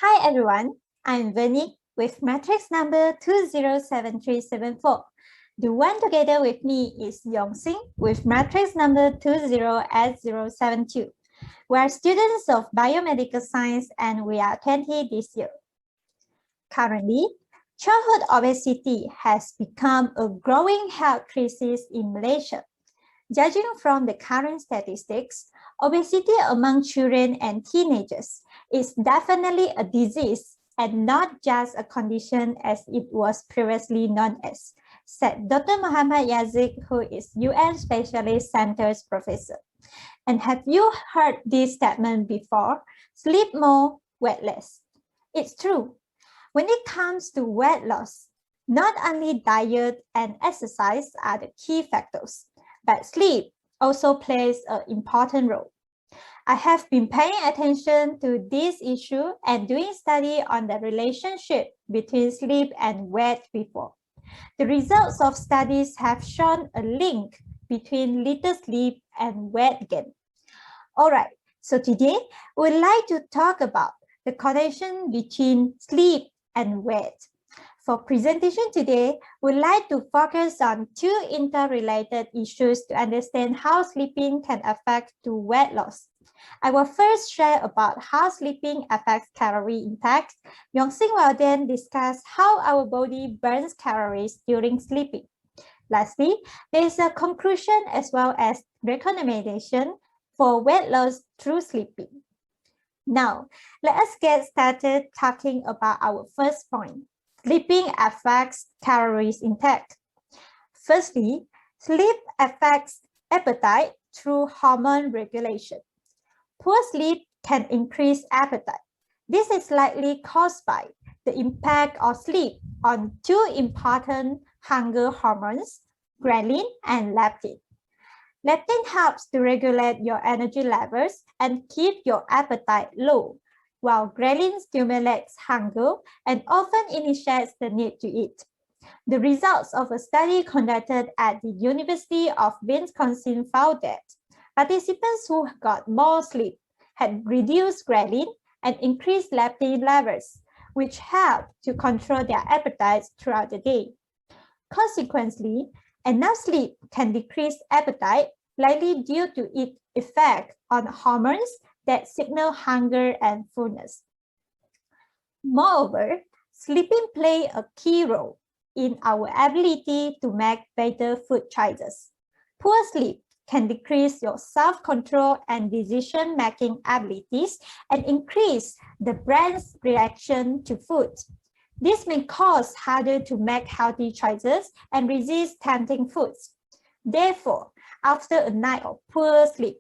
Hi everyone, I'm Vern Ying with matrix number 207374. The one together with me is Yong Xin with matrix number 20S072. We are students of biomedical science and we are 20 this year. Currently, childhood obesity has become a growing health crisis in Malaysia. Judging from the current statistics, obesity among children and teenagers is definitely a disease and not just a condition as it was previously known as, said Dr. Muhammad Yazid, who is UN Specialist Centers Professor. And have you heard this statement before? Sleep more, weight less. It's true. When it comes to weight loss, not only diet and exercise are the key factors, but sleep also plays an important role. I have been paying attention to this issue and doing study on the relationship between sleep and weight before. The results of studies have shown a link between little sleep and weight gain. All right, so today we'd like to talk about the connection between sleep and weight. For presentation today, we'd like to focus on two interrelated issues to understand how sleeping can affect to weight loss. I will first share about how sleeping affects calorie intake. Yong Xin will then discuss how our body burns calories during sleeping. Lastly, there is a conclusion as well as recommendation for weight loss through sleeping. Now, let us get started talking about our first point. Sleeping affects calories intake. Firstly, sleep affects appetite through hormone regulation. Poor sleep can increase appetite. This is likely caused by the impact of sleep on two important hunger hormones, ghrelin and leptin. Leptin helps to regulate your energy levels and keep your appetite low, while ghrelin stimulates hunger and often initiates the need to eat. The results of a study conducted at the University of Wisconsin found that participants who got more sleep had reduced ghrelin and increased leptin levels, which helped to control their appetites throughout the day. Consequently, enough sleep can decrease appetite, likely due to its effect on hormones that signal hunger and fullness. Moreover, sleeping plays a key role in our ability to make better food choices. Poor sleep can decrease your self-control and decision-making abilities and increase the brain's reaction to food. This may cause harder to make healthy choices and resist tempting foods. Therefore, after a night of poor sleep,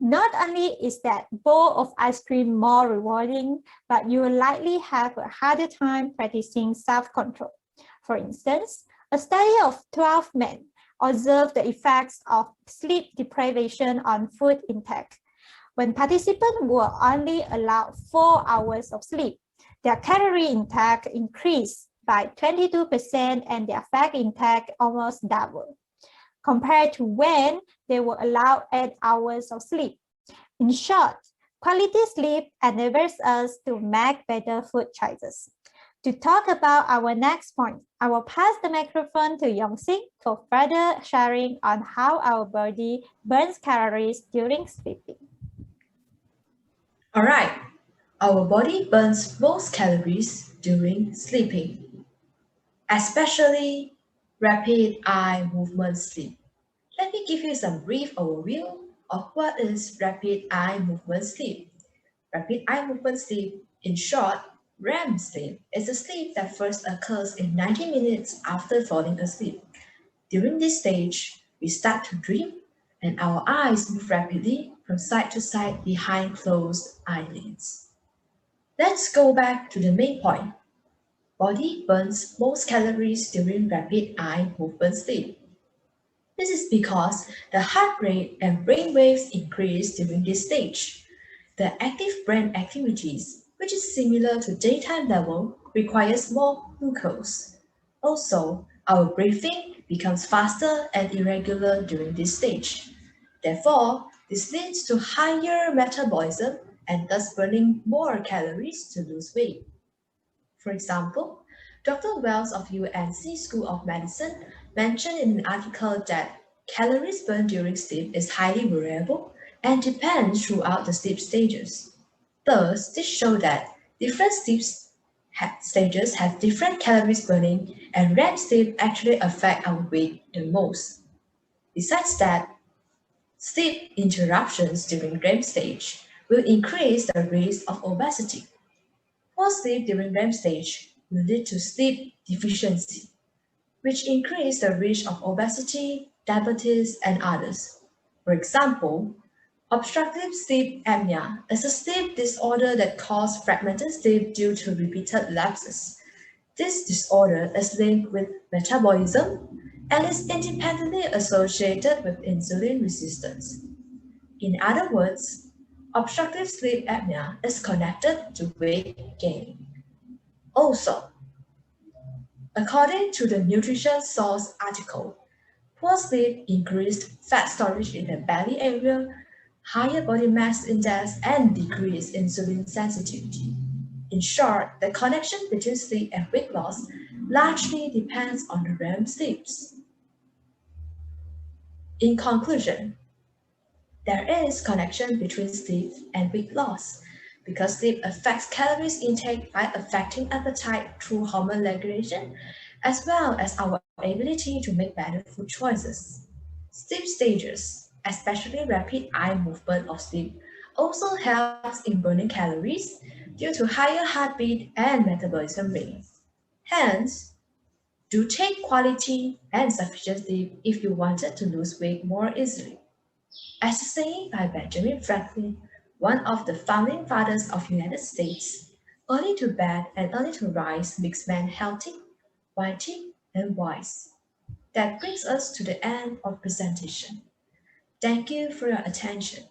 not only is that bowl of ice cream more rewarding, but you will likely have a harder time practicing self-control. For instance, a study of 12 men observed the effects of sleep deprivation on food intake. When participants were only allowed 4 hours of sleep, their calorie intake increased by 22% and their fat intake almost doubled, compared to when they were allowed 8 hours of sleep. In short, quality sleep enables us to make better food choices. To talk about our next point, I will pass the microphone to Yong Xin for further sharing on how our body burns calories during sleeping. All right, our body burns most calories during sleeping, especially rapid eye movement sleep. Let me give you some brief overview of what is rapid eye movement sleep. Rapid eye movement sleep, in short, REM sleep, is a sleep that first occurs in 90 minutes after falling asleep. During this stage, we start to dream and our eyes move rapidly from side to side behind closed eyelids. Let's go back to the main point. Body burns most calories during rapid eye movement sleep. This is because the heart rate and brain waves increase during this stage. The active brain activities, which is similar to daytime level, requires more glucose. Also, our breathing becomes faster and irregular during this stage. Therefore, this leads to higher metabolism and thus burning more calories to lose weight. For example, Dr. Wells of UNC School of Medicine mentioned in an article that calories burned during sleep is highly variable and depends throughout the sleep stages. Thus, this shows that different sleep stages have different calories burning, and REM sleep actually affect our weight the most. Besides that, sleep interruptions during REM stage will increase the risk of obesity. Poor sleep during REM stage will lead to sleep deficiency, which increase the risk of obesity, diabetes, and others. For example, obstructive sleep apnea is a sleep disorder that causes fragmented sleep due to repeated lapses. This disorder is linked with metabolism and is independently associated with insulin resistance. In other words, obstructive sleep apnea is connected to weight gain. Also, according to the Nutrition Source article, poor sleep increased fat storage in the belly area, higher body mass index, and decreased insulin sensitivity. In short, the connection between sleep and weight loss largely depends on the REM sleeps. In conclusion, there is connection between sleep and weight loss because sleep affects calories intake by affecting appetite through hormone regulation as well as our ability to make better food choices. Sleep stages, especially rapid eye movement of sleep, also helps in burning calories due to higher heartbeat and metabolism rate. Hence, do take quality and sufficient sleep if you wanted to lose weight more easily. As a saying by Benjamin Franklin, one of the founding fathers of the United States, early to bed and early to rise makes men healthy, wealthy, and wise. That brings us to the end of presentation. Thank you for your attention.